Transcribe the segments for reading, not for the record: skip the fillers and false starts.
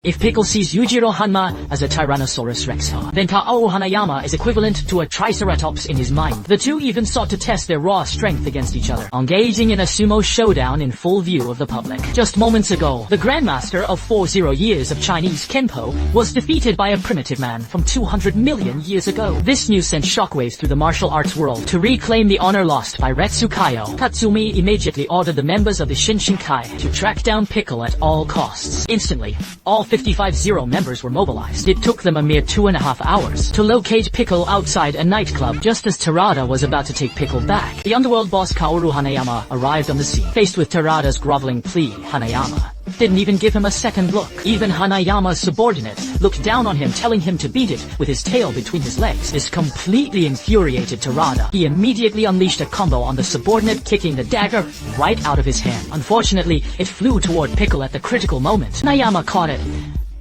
If Pickle sees Yujiro Hanma as a Tyrannosaurus Rex, then Kaoru Hanayama is equivalent to a Triceratops in his mind. The two even sought to test their raw strength against each other, engaging in a sumo showdown in full view of the public. Just moments ago, the Grandmaster of 40 years of Chinese Kenpo was defeated by a primitive man from 200 million years ago. This news sent shockwaves through the martial arts world. To reclaim the honor lost by Retsukayo, Katsumi immediately ordered the members of the Shinshinkai to track down Pickle at all costs. Instantly, all 55 Zero members were mobilized. It took them a mere 2.5 hours to locate Pickle outside a nightclub just as Terada was about to take Pickle back. The underworld boss Kaoru Hanayama arrived on the scene. Faced with Terada's groveling plea, Hanayama didn't even give him a second look. Even Hanayama's subordinate looked down on him, telling him to beat it with his tail between his legs. This completely infuriated Terada. He immediately unleashed a combo on the subordinate, kicking the dagger right out of his hand. Unfortunately, it flew toward Pickle at the critical moment. Hanayama caught it,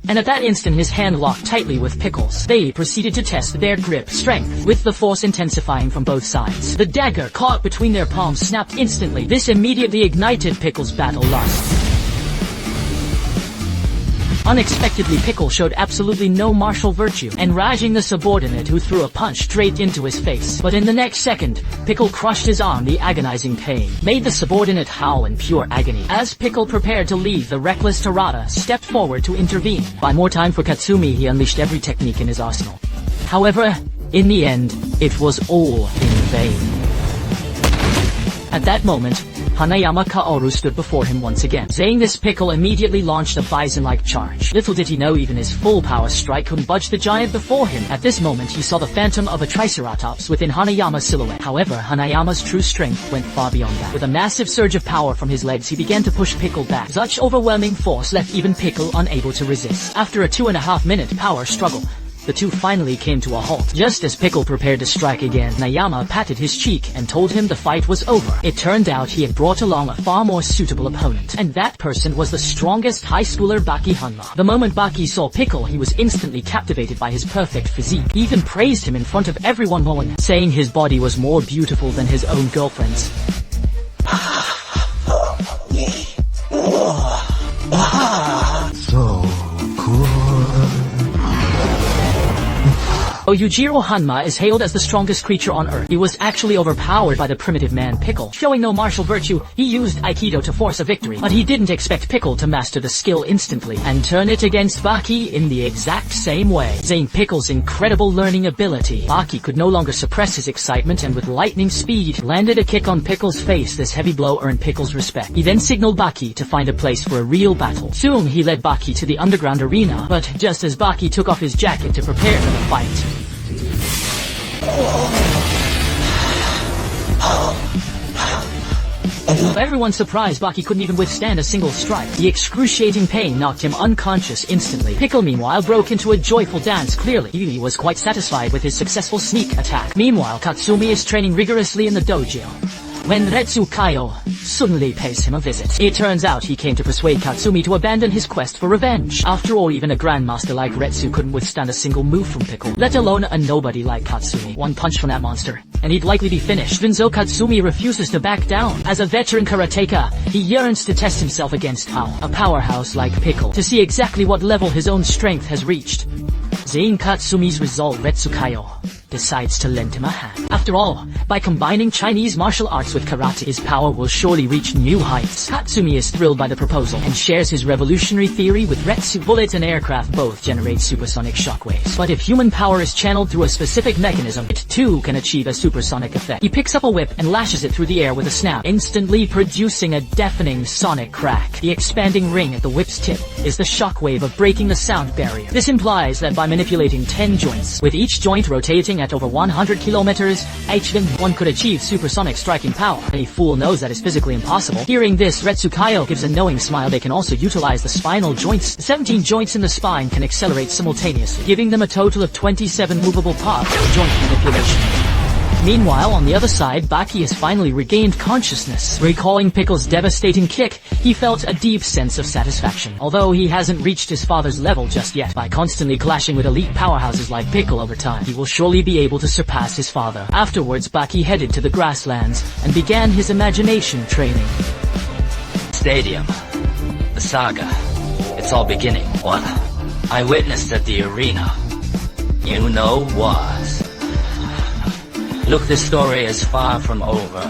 and at that instant his hand locked tightly with Pickle's. They proceeded to test their grip strength, with the force intensifying from both sides. The dagger caught between their palms snapped instantly. This immediately ignited Pickle's battle lust. Unexpectedly, Pickle showed absolutely no martial virtue, enraging the subordinate who threw a punch straight into his face. But in the next second, Pickle crushed his arm. The agonizing pain made the subordinate howl in pure agony. As Pickle prepared to leave, the reckless Terada stepped forward to intervene. By more time for Katsumi, he unleashed every technique in his arsenal. However, in the end, it was all in vain. At that moment, Hanayama Kaoru stood before him once again. Saying this, Pickle immediately launched a bison-like charge. Little did he know even his full power strike couldn't budge the giant before him. At this moment, he saw the phantom of a Triceratops within Hanayama's silhouette. However, Hanayama's true strength went far beyond that. With a massive surge of power from his legs, he began to push Pickle back. Such overwhelming force left even Pickle unable to resist. After a 2.5-minute power struggle, the two finally came to a halt. Just as Pickle prepared to strike again, Hanayama patted his cheek and told him the fight was over. It turned out he had brought along a far more suitable opponent, and that person was the strongest high schooler Baki Hanma. The moment Baki saw Pickle, he was instantly captivated by his perfect physique. He even praised him in front of everyone, saying his body was more beautiful than his own girlfriend's. So cool. Yujiro Hanma is hailed as the strongest creature on Earth. He was actually overpowered by the primitive man Pickle. Showing no martial virtue, he used Aikido to force a victory. But he didn't expect Pickle to master the skill instantly and turn it against Baki in the exact same way. Seeing Pickle's incredible learning ability, Baki could no longer suppress his excitement and with lightning speed landed a kick on Pickle's face. This heavy blow earned Pickle's respect. He then signaled Baki to find a place for a real battle. Soon he led Baki to the underground arena, but just as Baki took off his jacket to prepare for the fight, everyone's surprised Baki couldn't even withstand a single strike. The excruciating pain knocked him unconscious instantly. Pickle, meanwhile, broke into a joyful dance. Clearly, he was quite satisfied with his successful sneak attack. Meanwhile, Katsumi is training rigorously in the dojo when Retsukayo suddenly pays him a visit. It turns out he came to persuade Katsumi to abandon his quest for revenge. After all, even a grandmaster like Retsu couldn't withstand a single move from Pickle, let alone a nobody like Katsumi. One punch from that monster, and he'd likely be finished. Even so, Katsumi refuses to back down. As a veteran karateka, he yearns to test himself against a powerhouse like Pickle, to see exactly what level his own strength has reached. Seeing Katsumi's resolve, Retsukayo decides to lend him a hand. After all, by combining Chinese martial arts with karate, his power will surely reach new heights. Katsumi is thrilled by the proposal and shares his revolutionary theory with Retsu. Bullets and aircraft both generate supersonic shockwaves. But if human power is channeled through a specific mechanism, it too can achieve a supersonic effect. He picks up a whip and lashes it through the air with a snap, instantly producing a deafening sonic crack. The expanding ring at the whip's tip is the shockwave of breaking the sound barrier. This implies that by manipulating 10 joints, with each joint rotating at over 100 kilometers each, one could achieve supersonic striking power. Any fool knows that is physically impossible. Hearing this, Retsukayo gives a knowing smile. They can also utilize the spinal joints. The 17 joints in the spine can accelerate simultaneously, giving them a total of 27 movable parts for joint manipulation. Meanwhile, on the other side, Baki has finally regained consciousness. Recalling Pickle's devastating kick, he felt a deep sense of satisfaction. Although he hasn't reached his father's level just yet, by constantly clashing with elite powerhouses like Pickle over time, he will surely be able to surpass his father. Afterwards, Baki headed to the grasslands and began his imagination training. Stadium. The saga. It's all beginning. What? I witnessed at the arena. You know what? Look, this story is far from over.